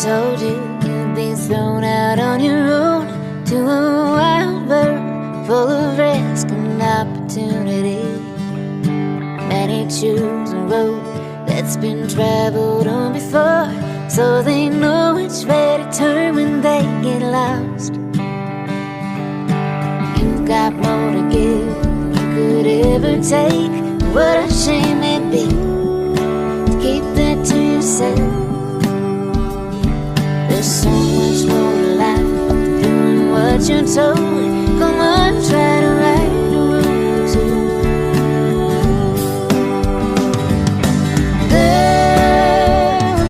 told you you'd be thrown out on your own to a wild world full of risk and opportunity. Many choose a road that's been traveled on before, so they know which way to turn when they get lost. You've got more to give than you could ever take. What a shame it'd be to keep that to yourself. There's so much more to life than doing what you're told.